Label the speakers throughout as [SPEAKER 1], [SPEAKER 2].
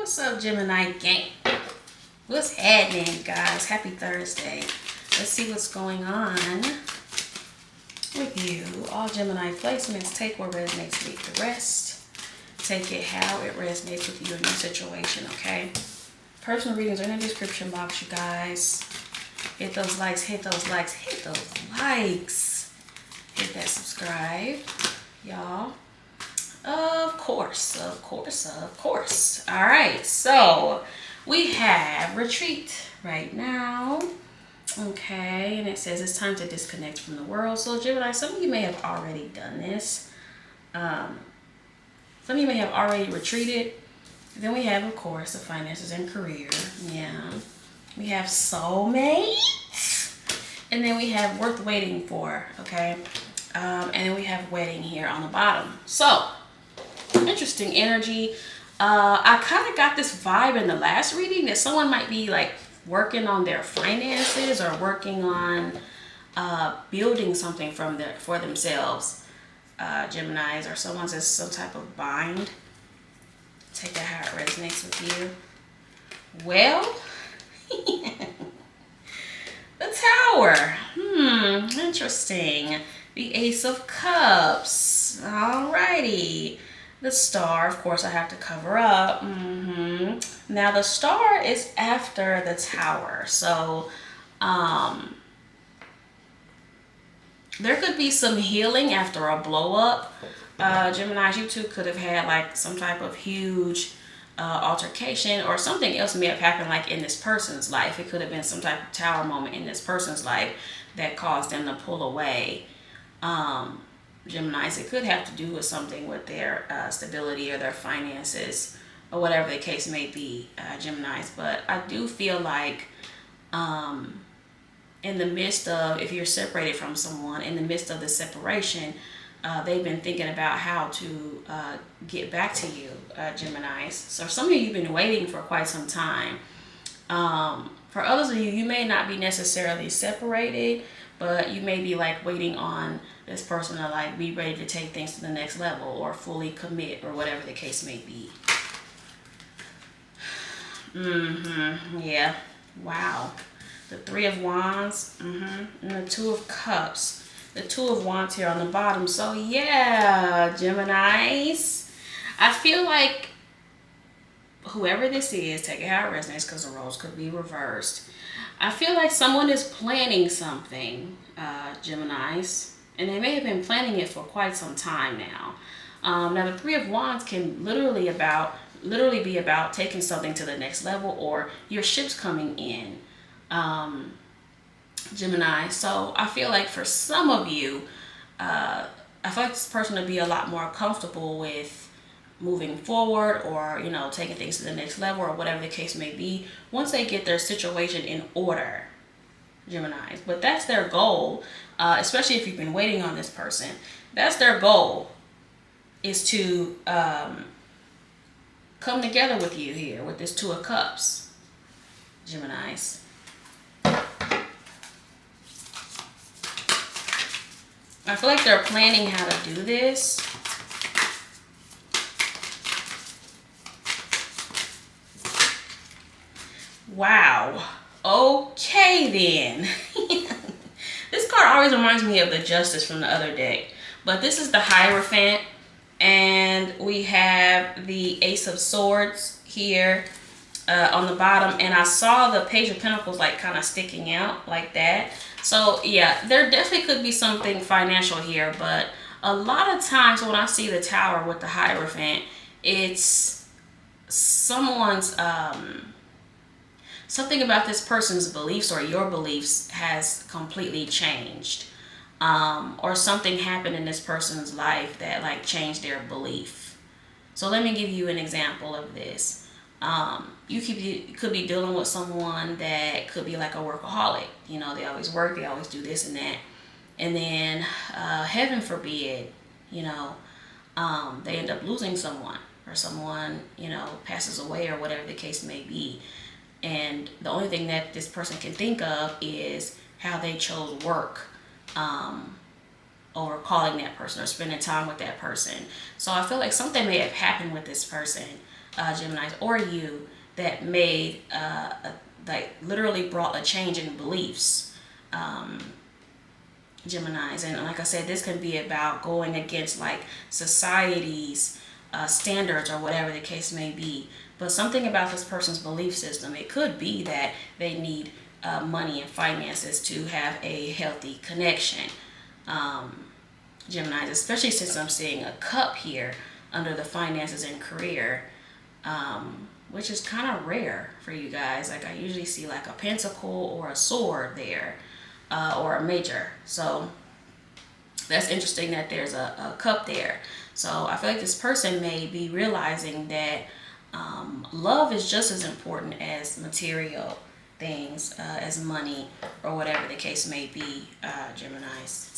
[SPEAKER 1] What's up, Gemini gang? What's happening, guys? Happy Thursday. Let's see what's going on with you. All Gemini placements, take what resonates, leave the rest. Take it how it resonates with you in your situation, okay? Personal readings are in the description box, you guys. Hit those likes, hit those likes, hit those likes. Hit that subscribe, y'all. Of course, of course, of course. All right, so we have retreat right now. Okay, and it says it's time to disconnect from the world. So Gemini, some of you may have already done this. Some of you may have already retreated. Then we have, of course, the finances and career. Yeah. We have soulmate. And then we have worth waiting for, okay? And then we have wedding here on the bottom. So, interesting energy. I kind of got this vibe in the last reading that someone might be like working on their finances or working on building something for themselves. Geminis, or someone's in some type of bind. Take that how it resonates with you. Well, the Tower. Interesting. The Ace of Cups. Alrighty. The Star, of course, I have to cover up. Now, the Star is after the Tower. So, there could be some healing after a blow up. Geminis, you two could have had like some type of huge altercation, or something else may have happened like in this person's life. It could have been some type of Tower moment in this person's life that caused them to pull away. Geminis, it could have to do with something with their stability or their finances or whatever the case may be, Geminis. But I do feel like in the midst of, if you're separated from someone, in the midst of the separation, they've been thinking about how to get back to you, Geminis. So some of you have been waiting for quite some time. For others of you, you may not be necessarily separated, but you may be like waiting on this person to like be ready to take things to the next level or fully commit or whatever the case may be. Yeah. Wow. The Three of Wands. And the Two of Cups. The Two of Wands here on the bottom. So yeah, Geminis, I feel like whoever this is, take it how it resonates, because the roles could be reversed. I feel like someone is planning something, Geminis, and they may have been planning it for quite some time now. Now, the Three of Wands can literally be about taking something to the next level, or your ship's coming in, Gemini. So I feel like for some of you, I feel like this person would be a lot more comfortable with moving forward, or taking things to the next level, or whatever the case may be, once they get their situation in order, Geminis. But that's their goal, especially if you've been waiting on this person. That's their goal, is to come together with you here with this Two of Cups, Geminis. I feel like they're planning how to do this. Wow. Okay then. This card always reminds me of the Justice from the other deck. But this is the Hierophant. And we have the Ace of Swords here on the bottom. And I saw the Page of Pentacles like kind of sticking out like that. So yeah, there definitely could be something financial here. But a lot of times when I see the Tower with the Hierophant, it's someone's... something about this person's beliefs or your beliefs has completely changed. Or something happened in this person's life that like changed their belief. So let me give you an example of this. You could be dealing with someone that could be like a workaholic. They always work, they always do this and that. And then, heaven forbid, they end up losing someone, or someone, passes away, or whatever the case may be. And the only thing that this person can think of is how they chose work over calling that person or spending time with that person. So I feel like something may have happened with this person, Geminis, or you, that made like literally brought a change in beliefs, Geminis. And like I said, this can be about going against like society's standards or whatever the case may be. But something about this person's belief system, it could be that they need money and finances to have a healthy connection. Geminis, especially since I'm seeing a cup here under the finances and career, which is kind of rare for you guys. Like I usually see like a pentacle or a sword there, or a major. So that's interesting that there's a cup there. So I feel like this person may be realizing that love is just as important as material things, as money or whatever the case may be, Geminis.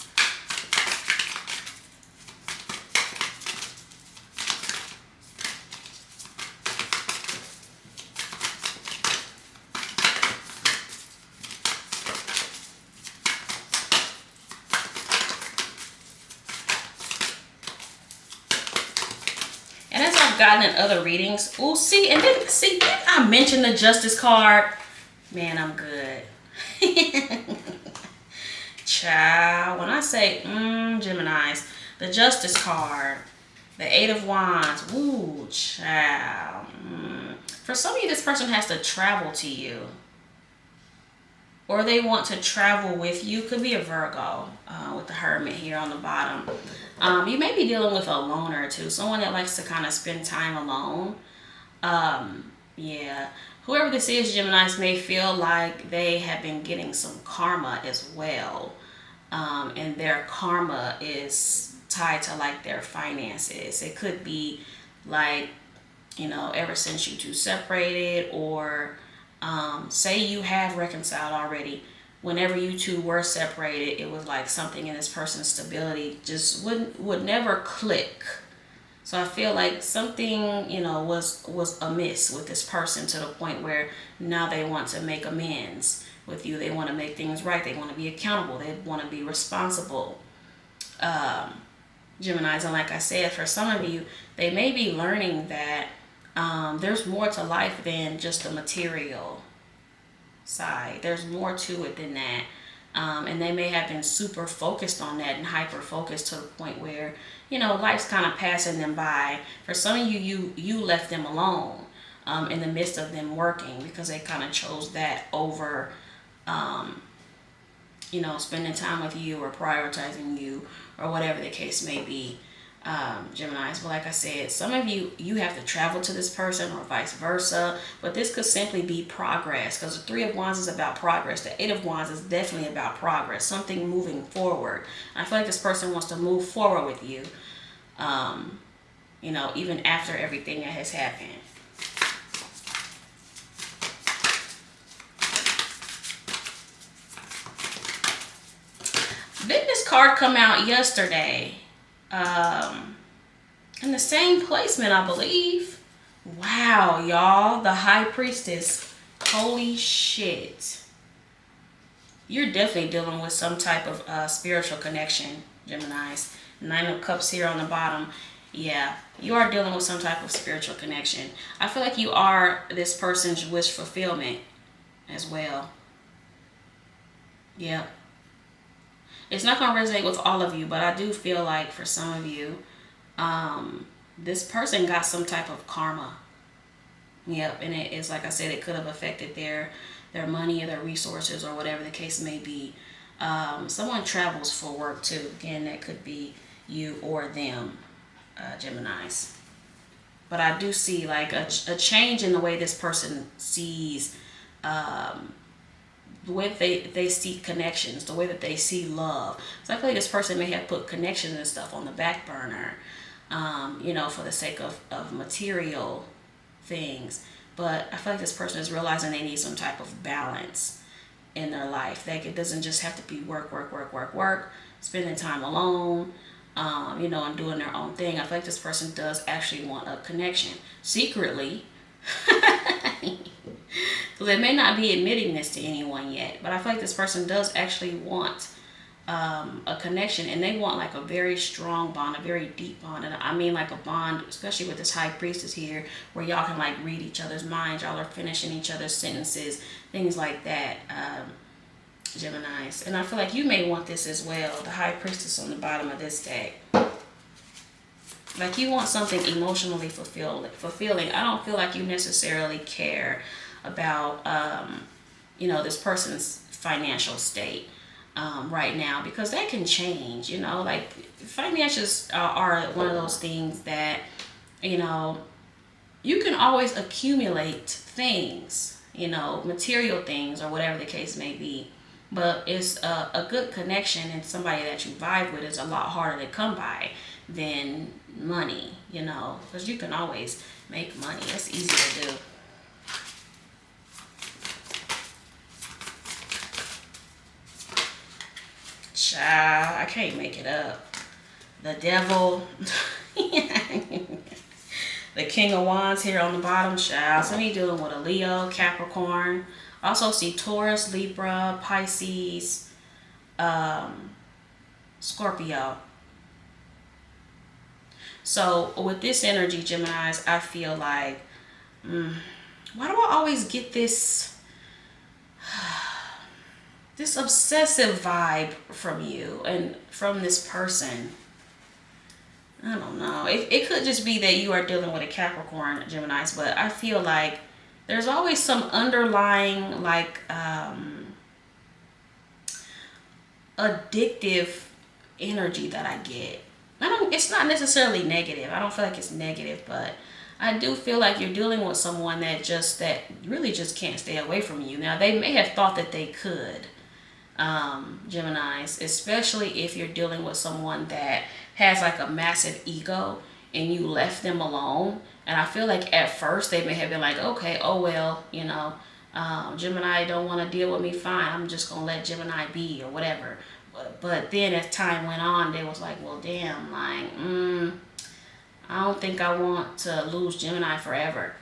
[SPEAKER 1] And as I've gotten in other readings, see, and then see, did I mention the Justice card? Man, I'm good. Child, when I say, Geminis, the Justice card, the Eight of Wands, ooh, child. For some of you, this person has to travel to you. Or they want to travel with you. Could be a Virgo, with the Hermit here on the bottom. You may be dealing with a loner too. Someone that likes to kind of spend time alone. Yeah. Whoever this is, Geminis, may feel like they have been getting some karma as well. And their karma is tied to like their finances. It could be like, you know, ever since you two separated, or say you have reconciled already. Whenever you two were separated, it was like something in this person's stability just would never click. So I feel like something, you know, was amiss with this person to the point where now they want to make amends with you. They want to make things right. They want to be accountable. They want to be responsible. Geminis, and like I said, for some of you, they may be learning that there's more to life than just the material side. There's more to it than that. And they may have been super focused on that and hyper focused to the point where, you know, life's kind of passing them by. For some of you, you left them alone in the midst of them working, because they kind of chose that over, you know, spending time with you or prioritizing you or whatever the case may be, Geminis. But like I said, some of you, you have to travel to this person or vice versa. But this could simply be progress, because the Three of Wands is about progress. The Eight of Wands is definitely about progress, something moving forward. I feel like this person wants to move forward with you, you know, even after everything that has happened. Didn't this card come out yesterday? In the same placement, I believe. Wow, y'all, the High Priestess. Holy shit. You're definitely dealing with some type of spiritual connection, Geminis. Nine of Cups here on the bottom. Yeah, you are dealing with some type of spiritual connection. I feel like you are this person's wish fulfillment as well. Yeah. It's not going to resonate with all of you, but I do feel like for some of you, this person got some type of karma. Yep, and it is, like I said, it could have affected their money or their resources or whatever the case may be. Someone travels for work too. Again, that could be you or them, Geminis. But I do see like a change in the way this person sees, the way that they see connections, the way that they see love. So I feel like this person may have put connections and stuff on the back burner, you know, for the sake of material things. But I feel like this person is realizing they need some type of balance in their life. Like it doesn't just have to be work, spending time alone, you know, and doing their own thing. I feel like this person does actually want a connection secretly. So they may not be admitting this to anyone yet, but I feel like this person does actually want a connection, and they want like a very strong bond, a very deep bond. And I mean like a bond, especially with this high priestess here, where y'all can like read each other's minds, y'all are finishing each other's sentences, things like that, Geminis. And I feel like you may want this as well, the high priestess on the bottom of this deck. Like you want something emotionally fulfilling. I don't feel like you necessarily care about, you know, this person's financial state right now, because that can change, you know, like finances are one of those things that, you know, you can always accumulate things, you know, material things or whatever the case may be. But it's a good connection and somebody that you vibe with is a lot harder to come by than money, you know, because you can always make money. It's easy to do. Child, I can't make it up. The devil. The King of Wands here on the bottom, child. Somebody dealing with a Leo, Capricorn. Also see Taurus, Libra, Pisces, Scorpio. So with this energy, Geminis, I feel like, why do I always get this this obsessive vibe from you and from this person? I don't know. It could just be that you are dealing with a Capricorn, Geminis, but I feel like there's always some underlying, like, addictive energy that I get. It's not necessarily negative. I don't feel like it's negative, but I do feel like you're dealing with someone that really just can't stay away from you. Now, they may have thought that they could, Geminis, especially if you're dealing with someone that has like a massive ego and you left them alone. And I feel like at first they may have been like, okay, oh well, you know, Gemini don't want to deal with me, fine, I'm just gonna let Gemini be or whatever. But then as time went on, they was like, well, damn, like, I don't think I want to lose Gemini forever.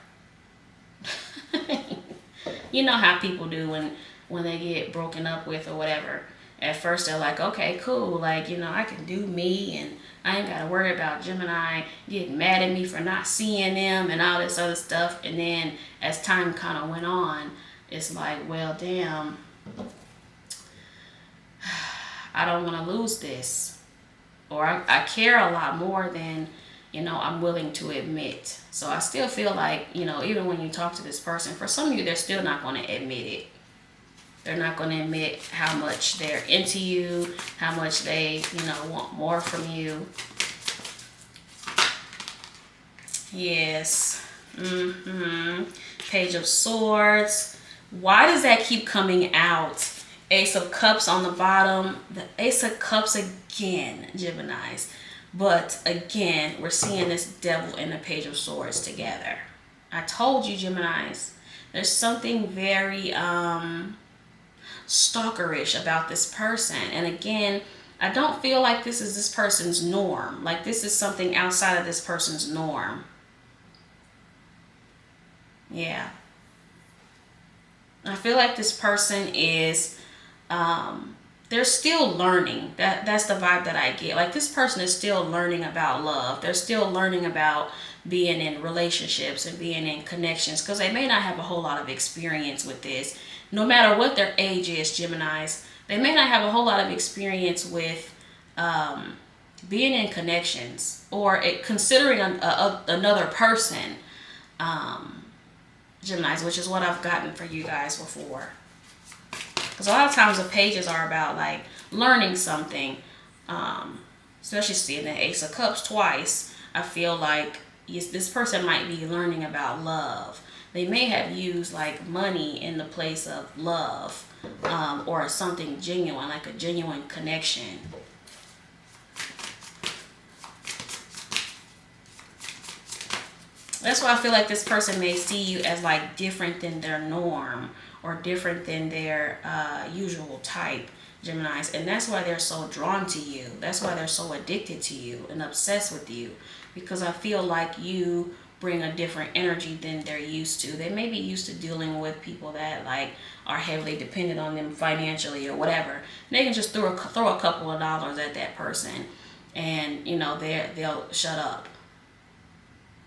[SPEAKER 1] You know how people do when they get broken up with or whatever. At first they're like, okay, cool, like, you know, I can do me and I ain't gotta worry about Gemini getting mad at me for not seeing them and all this other stuff. And then as time kind of went on, it's like, well, damn, I don't want to lose this, or I care a lot more than, you know, I'm willing to admit. So I still feel like, you know, even when you talk to this person, for some of you, they're still not going to admit it. They're not going to admit how much they're into you, how much they, you know, want more from you. Yes. Page of Swords. Why does that keep coming out? Ace of Cups on the bottom. The Ace of Cups again, Geminis. But again, we're seeing this Devil and the Page of Swords together. I told you, Geminis, there's something very stalkerish about this person. And again, I don't feel like this is this person's norm. Like this is something outside of this person's norm. Yeah. I feel like this person is, they're still learning. That's the vibe that I get. Like this person is still learning about love. They're still learning about being in relationships and being in connections, because they may not have a whole lot of experience with this. No matter what their age is, Geminis, they may not have a whole lot of experience with being in connections or considering another person, Geminis, which is what I've gotten for you guys before. Because a lot of times the pages are about like learning something, especially seeing the Ace of Cups twice. I feel like this person might be learning about love. They may have used like money in the place of love, or something genuine, like a genuine connection. That's why I feel like this person may see you as like different than their norm or different than their usual type, Geminis. And that's why they're so drawn to you. That's why they're so addicted to you and obsessed with you. Because I feel like you bring a different energy than they're used to. They may be used to dealing with people that like are heavily dependent on them financially or whatever. They can just throw a couple of dollars at that person, and you know they'll shut up.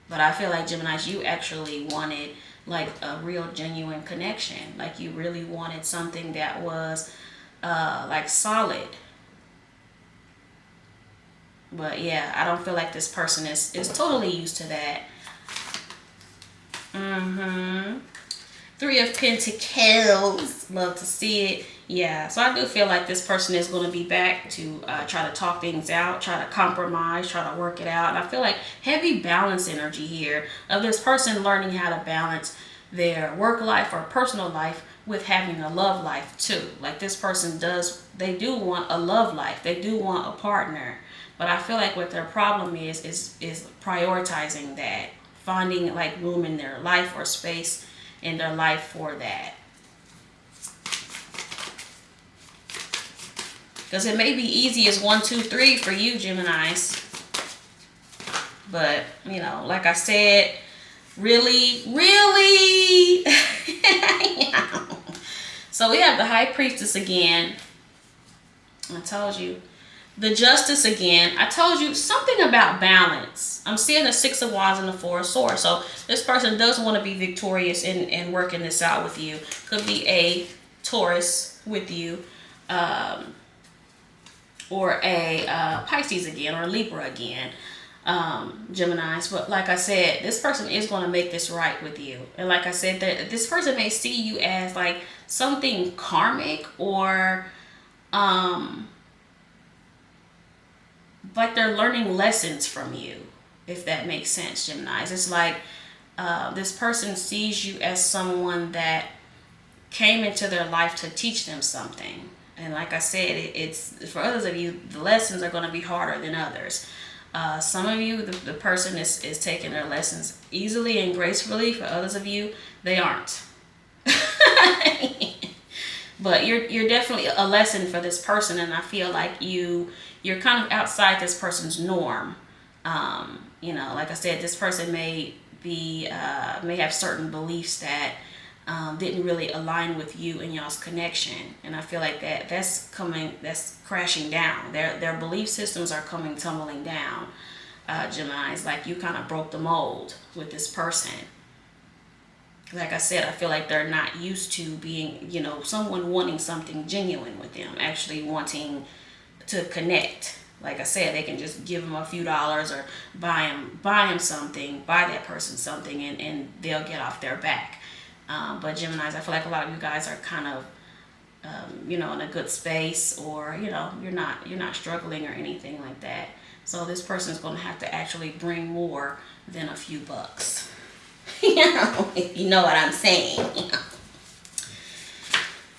[SPEAKER 1] But I feel like Geminis, you actually wanted like a real genuine connection. Like you really wanted something that was like solid. But yeah, I don't feel like this person is totally used to that. Three of Pentacles. Love to see it. Yeah, so I do feel like this person is going to be back to try to talk things out, try to compromise, try to work it out. And I feel like heavy balance energy here of this person learning how to balance their work life or personal life with having a love life too. Like this person they do want a love life. They do want a partner. But I feel like what their problem is prioritizing that, finding like room in their life or space in their life for that. Because it may be easy as 1, 2, 3 for you, Geminis. But, you know, like I said, really. Yeah. So we have the High Priestess again. I told you. The Justice again. I told you something about balance. I'm seeing the Six of Wands and the Four of Swords. So this person does want to be victorious in working this out with you. Could be a Taurus with you. Or a Pisces again, or a Libra again, Geminis. But like I said, this person is going to make this right with you. And like I said, that this person may see you as like something karmic, or like they're learning lessons from you, if that makes sense, Geminis. It's like this person sees you as someone that came into their life to teach them something. And like I said, it's for others of you, the lessons are going to be harder than others. Some of you, the person is taking their lessons easily and gracefully. For others of you, they aren't. But you're definitely a lesson for this person, and I feel like you're kind of outside this person's norm. You know, like I said, this person may have certain beliefs that didn't really align with you and y'all's connection, and I feel like that's crashing down. Their belief systems are coming tumbling down. Geminis, like you kind of broke the mold with this person. Like I said, I feel like they're not used to being, you know, someone wanting something genuine with them, actually wanting to connect. Like I said, they can just give them a few dollars or buy them something, buy that person something, and they'll get off their back. But Geminis, I feel like a lot of you guys are kind of, you know, in a good space, or, you know, you're not struggling or anything like that. So this person is going to have to actually bring more than a few bucks. You know, if you know what I'm saying. You know.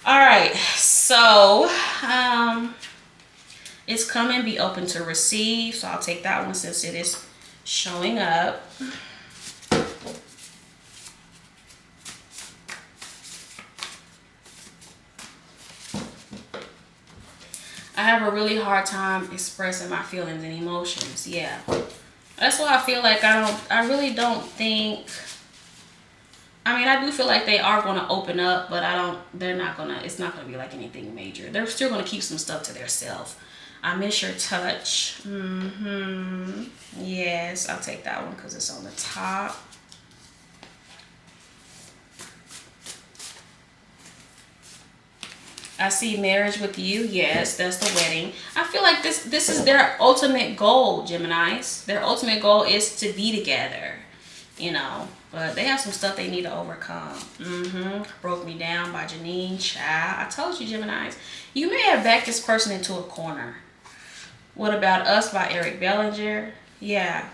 [SPEAKER 1] All right, so it's coming. Be open to receive. So I'll take that one since it is showing up. I have a really hard time expressing my feelings and emotions. Yeah. That's why I feel like I really don't think, I mean, I do feel like they are going to open up, but it's not going to be like anything major. They're still going to keep some stuff to themselves. I miss your touch. Yes, I'll take that one because it's on the top. I see marriage with you. Yes, that's the wedding. I feel like this is their ultimate goal, Geminis. Their ultimate goal is to be together, you know. But they have some stuff they need to overcome. Broke Me Down by Janine. Child. I told you, Geminis. You may have backed this person into a corner. What About Us by Eric Bellinger. Yeah.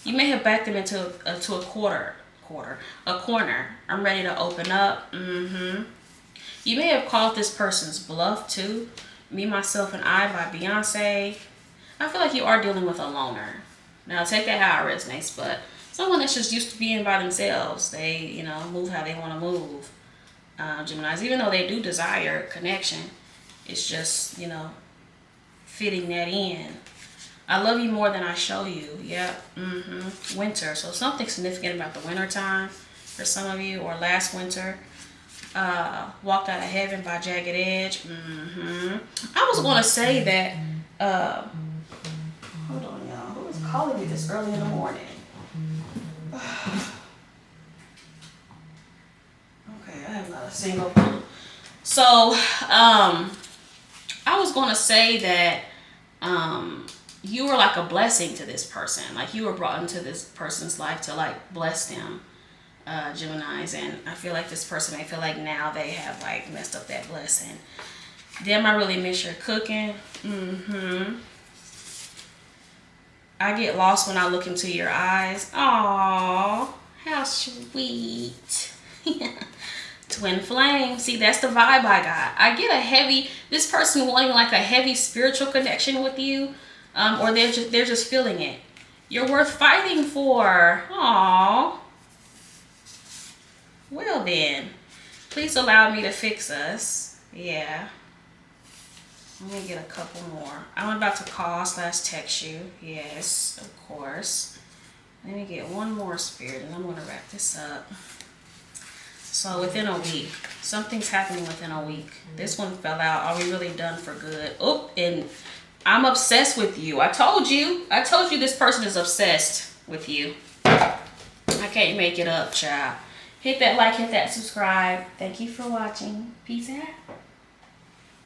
[SPEAKER 1] You may have backed them into a corner. I'm ready to open up. You may have called this person's bluff too. Me, Myself, and I by Beyonce. I feel like you are dealing with a loner. Now take that how it resonates, but someone that's just used to being by themselves. They, you know, move how they want to move. Geminis, even though they do desire connection, it's just, you know, fitting that in. I love you more than I show you. Yep. Winter. So something significant about the winter time for some of you, or last winter. Walked Out of Heaven by Jagged Edge. I was going to say that. Hold on, y'all. Who is calling me this early in the morning? Okay, I have not a single. So, I was going to say that you were like a blessing to this person. Like you were brought into this person's life to like bless them, Geminis. And I feel like this person may feel like now they have like messed up that blessing. Damn, I really miss your cooking. I get lost when I look into your eyes. Aww, how sweet. Twin flame. See, that's the vibe I got. I get a heavy, this person wanting like a heavy spiritual connection with you, or they're just feeling it. You're worth fighting for. Aww. Well then, please allow me to fix us. Yeah. Let me get a couple more. I'm about to call / text you. Yes, of course. Let me get one more, Spirit, and I'm going to wrap this up. So within a week, something's happening within a week. This one fell out. Are we really done for good? Oh, and I'm obsessed with you. I told you this person is obsessed with you. I can't make it up, child. Hit that like, hit that subscribe. Thank you for watching. Peace out.